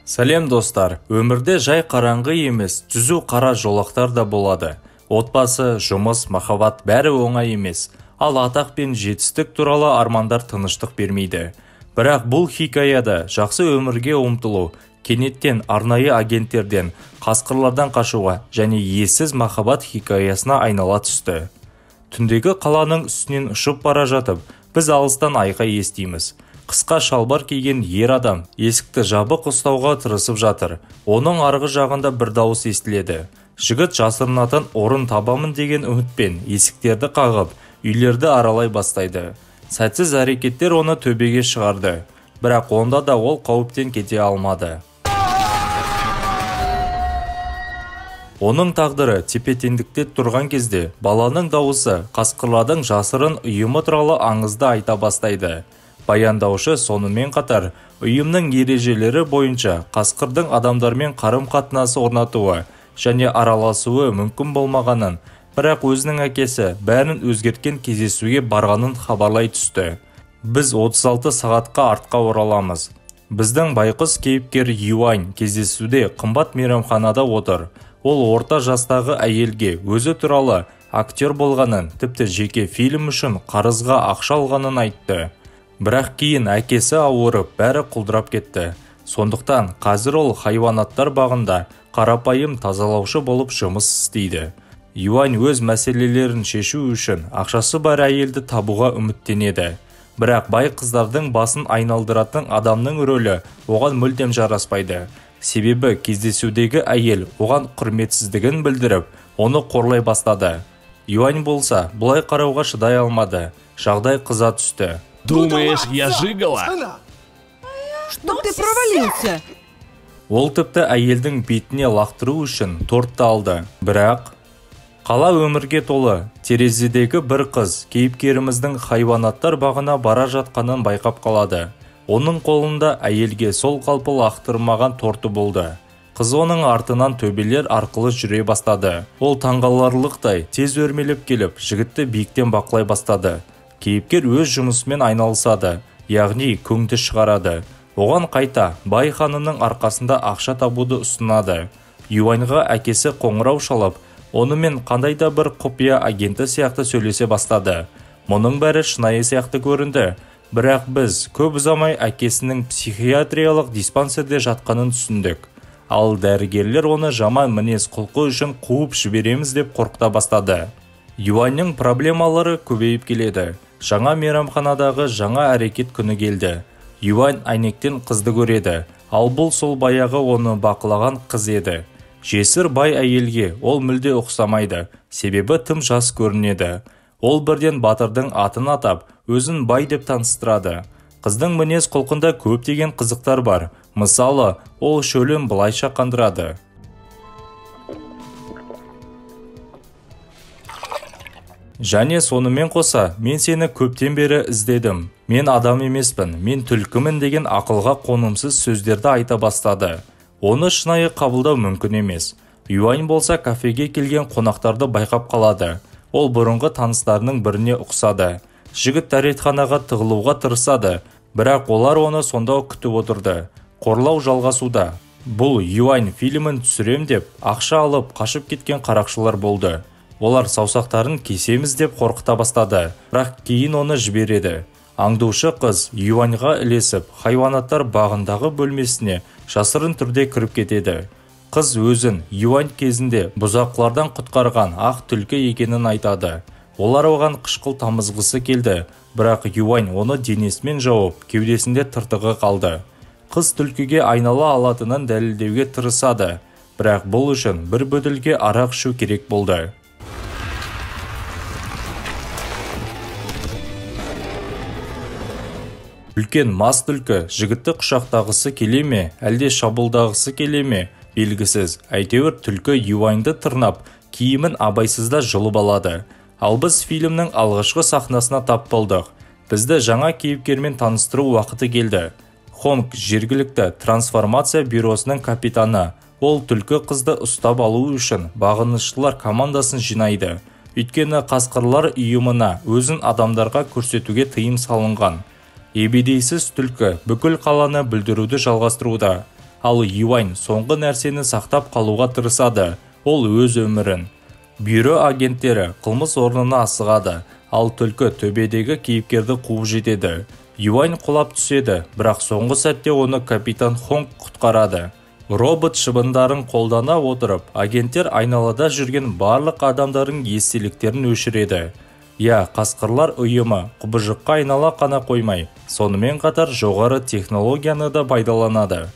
Сәлем достар, өмірде жай қараңғы емес, түзу қара жолақтар да болады. Отбасы, жұмыс, махаббат бәрі оңай емес. Ал атақ пен жетістік туралы армандар тыныштық бермейді. Бірақ бұл хикаяда жақсы өмірге ұмтылу, кенеттен арнайы агенттерден, қасқырлардан қашуға және ессіз махаббат хикаясына айнала түсті. Түндегі қаланың үстінен ұшып бара жатып, біз алыстан айқай естиміз. Қысқа шалбар киген ер адам есікті жабық ұстауға тырысып жатыр. Оның арғы жағында бір дауыс естіледі. Жігіт жасырынатын орын табамын деген үмітпен есіктерді қағып, үйлерді аралай бастайды. Сәтсіз әрекеттер оны төбеге шығарды. Бірақ онда да ол қауіптен кете алмады. Оның тағдыры тепе-теңдікте тұрған кезде баланың дауысы қасқырлардың жасырын ұйымы туралы аңызды айта бастайды. Баяндаушы сонымен қатар ұйымның ережелері бойынша қасқырдың адамдармен қарым-қатынасы орнатуы және араласуы мүмкін болмағанын, бірақ өзінің әкесі бәрін өзгерткен кездесуге барғанын хабарлай түсті. Біз 36 сағатқа артқа ораламыз. Біздің байқұс кейіпкер Юань кездесуде қымбат мейрамханада отыр. Ол орта жастағы әйелге өзі туралы актер болғанын, тіпті жеке фильм үшін қарызға ақша алғанын айтты. Бірақ кейін әкесі ауырып, бәрі құлдырап кетті. Сондықтан қазір ол хайуанаттар бағында қарапайым тазалаушы болып жұмыс істейді. Юань өз мәселелерін шешу үшін ақшасы бар әйелді табуға үміттенеді. Бірақ бай қыздардың басын айналдыратын адамның рөлі оған мүлдем жараспайды. Себебі кездесудегі әйел оған құрметсіздігін білдіріп, оны қорлай бастады. Юань болса, бұлай қарауға шыдай алмады. Жағдай қыза түсті. Думаешь, я жигала? Чтоб ты провалился! Ол тіпті әйелдің бетіне лақтыру үшін тортты алды. Бірақ қала өмірге толы. Терезедегі бір қыз кейіпкеріміздің хайуанаттар бағына бара жатқанын байқап қалады. Оның қолында әйелге сол қалпы лақтырмаған торты болды. Қыз оның артынан төбелер арқылы жүре бастады. Ол таңғаларлықтай тез өрмелеп келіп, жігітті биіктен бақылай бастады. Кейіпкер өз жұмысымен айналысады, яғни көңді шығарады. Оған қайта бай ханының арқасында ақша табуды ұсынады. Юаньға әкесі қоңырау шалып, онымен қандайда бір құпия агенті сияқты сөйлесе бастады. Мұның бәрі шынайы сияқты көрінді. Бірақ біз көп ұзамай әкесінің психиатриялық диспансерде жатқанын түсіндік. Ал дәрігерлер оны жаман мінез құлқы үшін қуып жібереміз деп қорқыта бастады. Юаньның проблемалары көбейіп келеді. Жаңа мейрамханадағы жаңа әрекет күні келді. Юань әйнектен қызды көреді, ал бұл сол баяғы оны бақылаған қыз еді. Жесір бай әйелге ол мүлде ұқсамайды, себебі тым жас көрінеді. Ол бірден батырдың атын атап, өзін бай деп таныстырады. Қыздың мінез құлқында көптеген қызықтар бар. Мысалы, ол шөлін былайша қандырады. Және сонымен қоса, мен сені көптен бері іздедім. Мен адам емеспін, мен түлкімін деген ақылға қонымсыз сөздерді айта бастады. Оны шынайы қабылдау мүмкін емес. Юань болса кафеге келген қонақтарды байқап қалады. Ол бұрынғы таныстарының біріне ұқсады. Жігіт дәретханаға тығылуға тырысады, бірақ олар оны сонда күтіп отырды. Қорлау жалғасуда. Бұл Юань фильмін түсірем деп ақша алып қашып кеткен қарақшылар болды. Олар саусақтарын кесеміз деп қорқыта бастады, бірақ кейін оны жібереді. Аңдушы қыз Юаньға ілесіп, хайуанаттар бағындағы бөлмесіне жасырын түрде кіріп кетеді. Қыз өзін Юань кезінде бұзақылардан құтқарған ақ түлкі екенін айтады. Олар оған қышқыл тамызғысы келді, бірақ Юань оны денесімен жауып, кеудесінде тыртығы қалды. Қыз түлкіге айнала алатынын дәлелдеуге тырысады, бірақ бұл үшін бір бөтелке арақ ішу керек болды. Үлкен мас түлкі жігітті құшақтағысы келе ме, әлде шабуылдағысы келе ме, белгісіз. Әйтеуір түлкі Юаньды тырнап, киімін абайсызда жұлып алады. Ал біз фильмнің алғашқы сахнасына тап болдық. Бізді жаңа кейіпкермен таныстыру уақыты келді. Хонг жергілікті трансформация бюросының капитаны. Ол түлкі қызды ұстап алу үшін бағыныштылар командасын жинайды. Өйткені қасқырлар ұйымына өзін адамдарға көрсетуге тыйым салынған. Ебедейсіз түлкі бүкіл қаланы бүлдіруді жалғастыруда. Ал Юань соңғы нәрсені сақтап қалуға тырысады, ол өз өмірін. Бюро агенттері қылмыс орнына асығады, ал түлкі төбедегі кейіпкерді қуып жетеді. Юань құлап түседі, бірақ соңғы сәтте оны капитан Хонг құтқарады. Робот шыбындарын қолдана отырып, агенттер айналада жүрген барлық адамдардың естеліктерін өшіреді. Қасқырлар ұйымы құбыжыққа айнала қана қоймай, сонымен қатар жоғары технологияны да пайдаланады.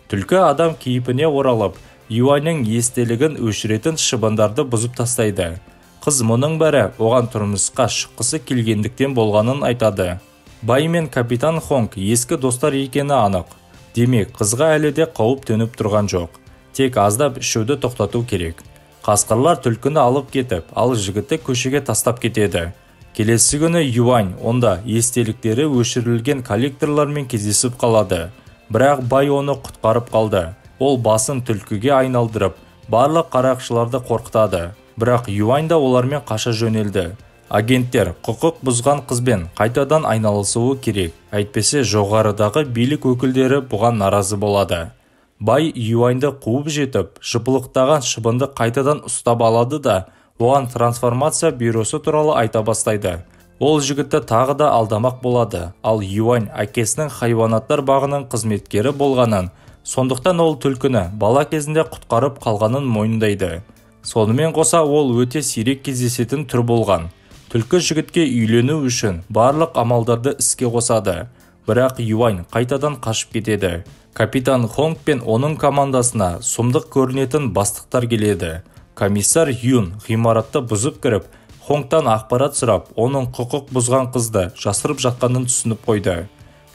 Түлкі адам кейпіне оралып, Юаньның естелігін өшіретін шыбындарды бұзып тастайды. Қыз мұның бәрі оған тұрмысқа шыққысы келгендіктен болғанын айтады. Бай мен капитан Хонг ескі достар екені анық. Демек, қызға әлі де қауіп төніп тұрған жоқ. Тек аздап ішуді тоқтату керек. Қасқырлар түлкіні алып кетіп, ал жігітті көшеге тастап кетеді. Келесі күні Юань онда естеліктері өшірілген коллекторлармен кездесіп қалады. Бірақ бай оны құтқарып қалды. Ол басын түлкіге айналдырып, барлық қарақшыларды қорқытады. Бірақ Юань да олармен қаша жөнелді. Агенттер құқық бұзған қызбен қайтадан айналысуы керек. Әйтпесе жоғарыдағы билік өкілдері бұған наразы болады. Бай Юаньды қуып жетіп, жыпылықтаған шыбынды қайтадан ұстап алады да, оған трансформация бюросы туралы айта бастайды. Ол жігітті тағы да алдамақ болады, ал Юань әкесінің хайуанаттар бағының қызметкері болғанын, сондықтан ол түлкіні бала кезінде құтқарып қалғанын мойындайды. Сонымен қоса ол өте сирек кездесетін түр болған. Түлкі жігітке үйлену үшін барлық амалдарды іске қосады. Бірақ Юань қайтадан қашып кетеді. Капитан Хонг пен оның командасына сұмдық көрінетін бастықтар келеді. Комиссар Юн ғимаратты бұзып кіріп, Хонгтан ақпарат сұрап, оның құқық бұзған қызды жасырып жатқанын түсініп қойды.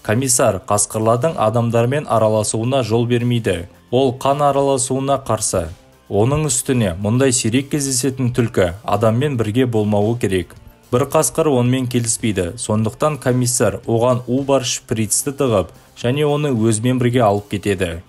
Комиссар қасқырлардың адамдармен араласуына жол бермейді. Ол қан араласуына қарсы. Оның үстіне мұндай сирек кездесетін түлкі адаммен бірге болмауы керек. Бір қасқыр онымен келіспейді, сондықтан комиссар оған у бар шприцті тығып, және оны өзімен бірге алып кетеді.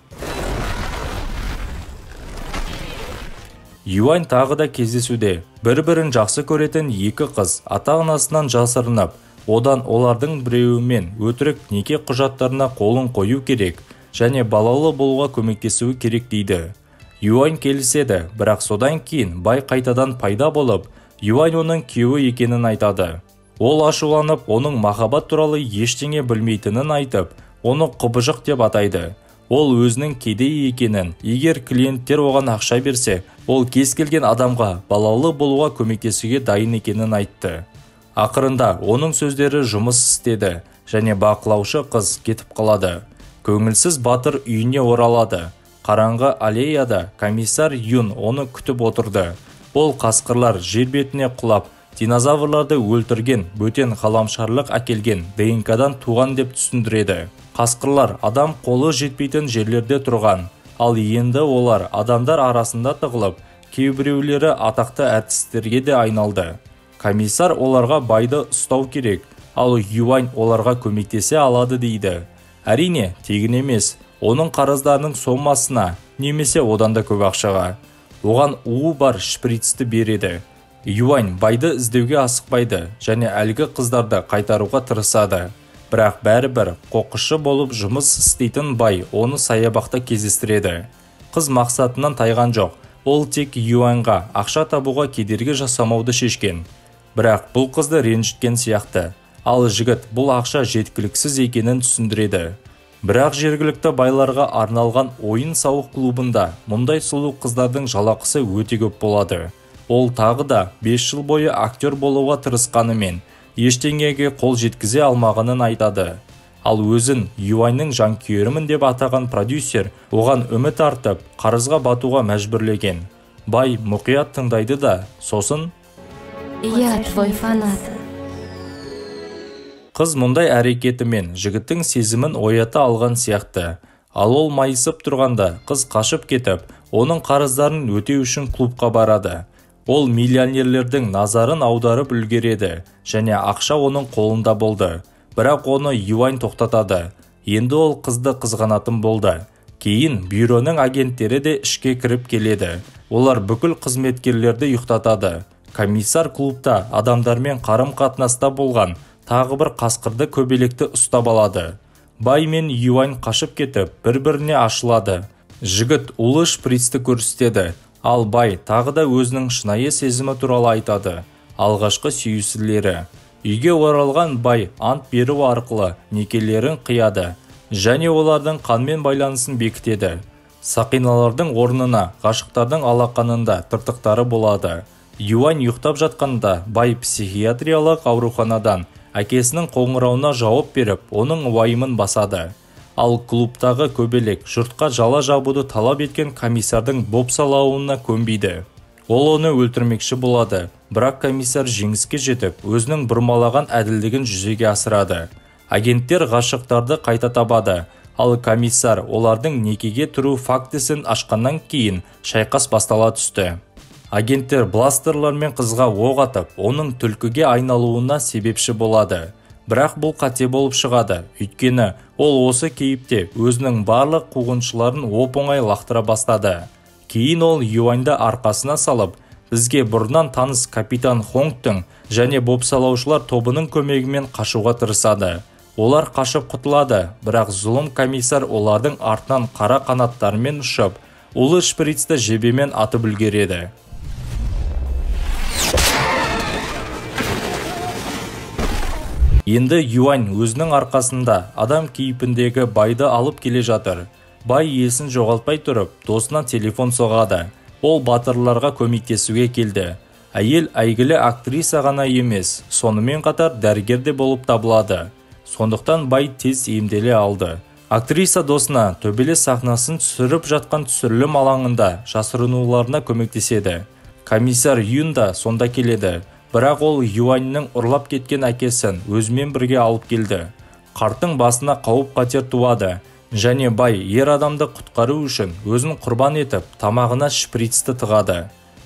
Юань тағы да кездесуде. Бір-бірін жақсы көретін екі қыз ата-анасынан жасырынып, одан олардың біреуімен өтірік неке құжаттарына қолын қою керек, және балалы болуға көмектесуі керек дейді. Юань келіседі, бірақ содан кейін бай қайтадан пайда болып, Юань оның күйеуі екенін айтады. Ол ашуланып, оның махаббат туралы ештеңе білмейтінін айтып, оны құбыжық деп атайды. Ол өзінің кедей екенін, егер клиенттер оған ақша берсе, ол кез келген адамға балалы болуға көмектесуге дайын екенін айтты. Ақырында оның сөздері жұмыс істеді, және бақылаушы қыз кетіп қалады. Көңілсіз батыр үйіне оралады. Қараңғы аллеяда комиссар Юн оны күтіп отырды. Ол қасқырлар жер бетіне құлап, динозаврларды өлтірген, бөтен ғаламшарлық әкелген ДНК-дан туған деп түсіндіреді. Қасқырлар адам қолы жетпейтін жерлерде тұрған, ал енді олар адамдар арасында тығылып, кейбіреулері атақты әртістерге де айналды. Комиссар оларға байды ұстау керек, ал Юань оларға көмектесе алады дейді. Әрине, тегін емес, оның қарыздарының сомасына, немесе одан да көп ақшаға. Оған уы бар шприцті береді. Юань байды іздеуге асықпайды, және әлгі қыздарды қайтаруға тырысады. Бірақ бәрібір қоқышы болып жұмыс істейтін бай оны саябақта кездестіреді. Қыз мақсатынан тайған жоқ. Ол тек Юаньға ақша табуға кедергі жасамауды шешкен. Бірақ бұл қызды ренжіткен сияқты. Ал жігіт бұл ақша жеткіліксіз екенін түсіндіреді. Бірақ жергілікті байларға арналған ойын-сауық клубында мұндай сұлу қыздардың жалақысы өте көп болады. Ол тағы да 5 жыл бойы актер болуға тырысқанымен, ештеңеге қол жеткізе алмағанын айтады. Ал өзін Юаньның жанкүйерімін деп атаған продюсер оған үміт артып, қарызға батуға мәжбүрлеген. Бай мұқият тыңдайды да, сосын: «Я твой фанат». Қыз мұндай әрекетімен жігіттің сезімін оята алған сияқты. Ал ол майысып тұрғанда қыз қашып кетіп, оның қарыздарын өтеу үшін клубқа барады. Ол миллионерлердің назарын аударып үлгереді, және ақша оның қолында болды. Бірақ оны Юань тоқтатады. Енді ол қызды қызғанатын болды. Кейін бюроның агенттері де ішке кіріп келеді. Олар бүкіл қызметкерлерді ұйықтатады. Комиссар клубта адамдармен қарым-қатынаста болған тағы бір қасқырды көбелекті ұстап алады. Бай мен Юань қашып кетіп, бір-біріне ашылады. Жігіт улы шприцті көрсетеді, ал бай тағы да өзінің шынайы сезімі туралы айтады. Алғашқы сүйісулері. Үйге оралған бай ант беру арқылы некелерін қияды және олардың қанмен байланысын бекітеді. Сақиналардың орнына ғашықтардың алақанында тыртықтары болады. Юань ұйықтап жатқанда бай психиатриялық ауруханадан әкесінің қоңырауына жауап беріп, оның уайымын басады. Ал клубтағы көбелек жұртқа жала жабуды талап еткен комиссардың бопсалауына көнбейді. Ол оны өлтірмекші болады, бірақ комиссар жеңіске жетіп, өзінің бұрмалаған әділдігін жүзеге асырады. Агенттер ғашықтарды қайта табады, ал комиссар олардың некеге тұру фактісін ашқаннан кейін шайқас бастала түсті. Агенттер бластерлармен қызға оқ атып, оның түлкіге айналуына себепші болады. Бірақ бұл қате болып шығады, өйткені ол осы кейіпте өзінің барлық қуғыншыларын оп-оңай лақтыра бастады. Кейін ол Юаньды арқасына салып, бізге бұрыннан таныс капитан Хонгтың және бопсалаушылар тобының көмегімен қашуға тырысады. Олар қашып құтылады, бірақ зұлым комиссар олардың артынан қара қанаттарымен ұшып, улы шприцті жебемен атып үлгереді. Енді Юань өзінің арқасында адам кейпіндегі байды алып келе жатыр. Бай есін жоғалтпай тұрып, досына телефон соғады. Ол батырларға көмектесуге келді. Әйел әйгілі актриса ғана емес, сонымен қатар дәрігер де болып табылады. Сондықтан бай тез емделе алды. Актриса досына төбелес сахнасын түсіріп жатқан түсірілім алаңында жасырынуларына көмектеседі. Комиссар Юн да сонда келеді. Бірақ ол Юаньның ұрлап кеткен әкесін өзімен бірге алып келді. Қарттың басына қауіп қатер туады, және бай ер адамды құтқару үшін өзін құрбан етіп, тамағына шприцті тығады.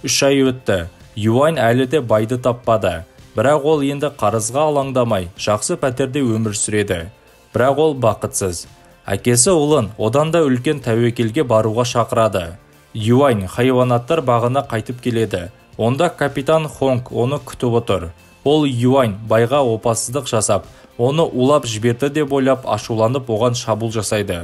3 ай өтті. Юань әлі де байды таппады. Бірақ ол енді қарызға алаңдамай, жақсы пәтерде өмір сүреді. Бірақ ол бақытсыз. Әкесі ұлын одан да үлкен тәуекелге баруға шақырады. Юань хайуанаттар бағына қайтып келеді. Онда капитан Хонг оны күтіп отыр. Ол Юань байға опасыздық жасап, оны улап жіберді деп ойлап ашуланып оған шабуыл жасайды.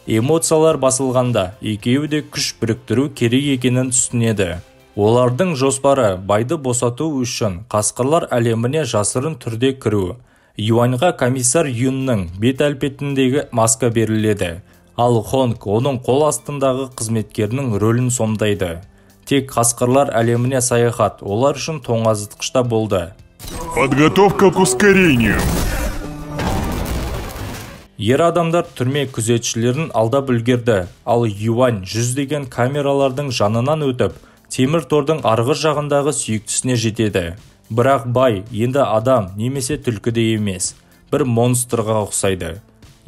Эмоциялар басылғанда екеуі де күш біріктіру керек екенін түсінеді. Олардың жоспары байды босату үшін қасқырлар әлеміне жасырын түрде кіру. Юаньға комиссар Юнның бет әлпетіндегі маска беріледі. Ал Хонг оның қол астындағы қызметкерінің рөлін сомдайды. Тек қасқырлар әлеміне саяхат олар үшін тоңазытқышта болды. Подготовка к ускорению. Ер адамдар түрме күзетшілерін алдап үлгерді, ал Юань жүздеген камералардың жанынан өтіп, темір тордың арғы жағындағы сүйіктісіне жетеді. Бірақ бай енді адам немесе түлкіде емес, бір монстрға ұқсайды.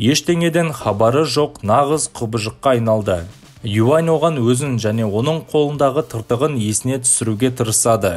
Ештеңеден хабары жоқ нағыз құбыжыққа айналды. Юань оған өзін және оның қолындағы тыртығын есіне түсіруге тырысады.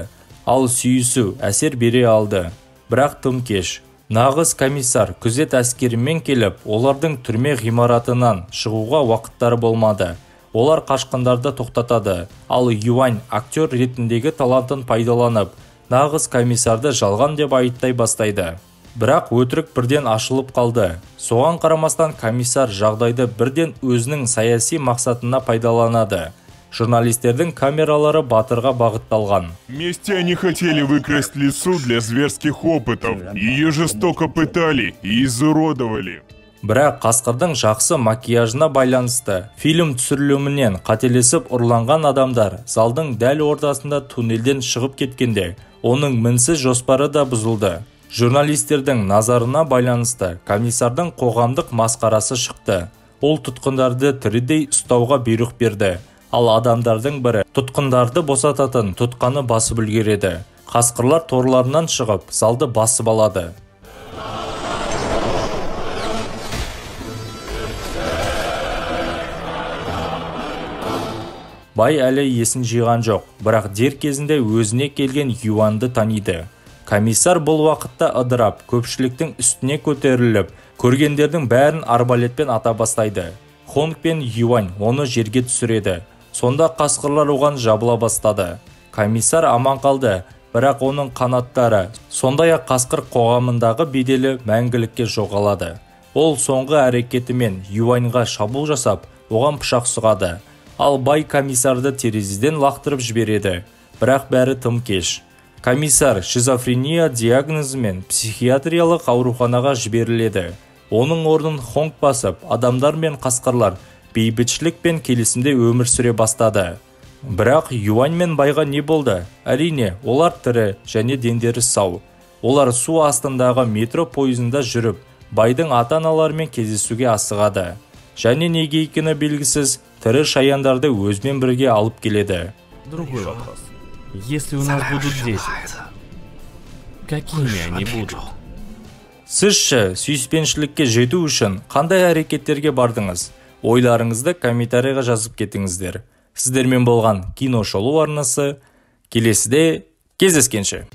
Ал сүйісу әсер бере алды. Бірақ тым кеш. Нағыз комиссар күзет әскерімен келіп, олардың түрме ғимаратынан шығуға уақыттары болмады. Олар қашқындарды тоқтатады. Ал Юань актер ретіндегі талантын пайдаланып, нағыз комиссарды жалған деп айттай бастайды. Бірақ өтірік бірден ашылып қалды. Соған қарамастан комиссар жағдайды бірден өзінің саяси мақсатына пайдаланады. Журналистердің камералары батырға бағытталған. Вместе они хотели выкрасть лису для зверских опытов. Ее жестоко пытали и изуродовали. Бірақ қасқырдың жақсы макияжына байланысты фильм түсірілімінен қателесіп ұрланған адамдар залдың дәл ортасында туннелден шығып кеткенде, оның мінсіз жоспары да бұзылды. Журналистердің назарына байланысты комиссардың қоғамдық масқарасы шықты. Ол тұтқындарды тірідей ұстауға бұйрық берді. Ал адамдардың бірі тұтқындарды босататын тұтқаны басып үлгереді. Қасқырлар торларынан шығып, залды басып алады. Бай әлі есін жиған жоқ, бірақ дер кезінде өзіне келген Юаньды таниды. Комиссар бұл уақытта ыдырап, көпшіліктің үстіне көтеріліп, көргендердің бәрін арбалетпен ата бастайды. Хонг пен Юань оны жерге түсіреді. Сонда қасқырлар оған жабыла бастады. Комиссар аман қалды, бірақ оның қанаттары, сондай-ақ қасқыр қоғамындағы беделі мәңгілікке жоғалады. Ол соңғы әрекетімен Юаньға шабуыл жасап, оған пышақ сұғады. Ал бай комиссарды терезеден лақтырып жібереді. Бірақ бәрі тым кеш. Комиссар шизофрения диагнозымен психиатриялық ауруханаға жіберіледі. Оның орнын Хонг басып, адамдар мен қасқырлар бейбітшілік пен келісімде өмір сүре бастады. Бірақ Юань мен байға не болды? Әрине, олар тірі және дендері сау. Олар су астындағы метро пойызында жүріп, байдың ата-аналарымен кездесуге асығады. Және неге екені белгісіз, тірі шаяндарды өзімен бірге алып келеді. Другой вопрос. Если у нас будут дети, какими они будут? Сізші сүйіспеншілікке жету үшін қандай әрекеттерге бардыңыз? Ойларыңызды комментарийға жазып кетіңіздер. Сіздермен болған кино шолу арнасы келесіде кездескенше.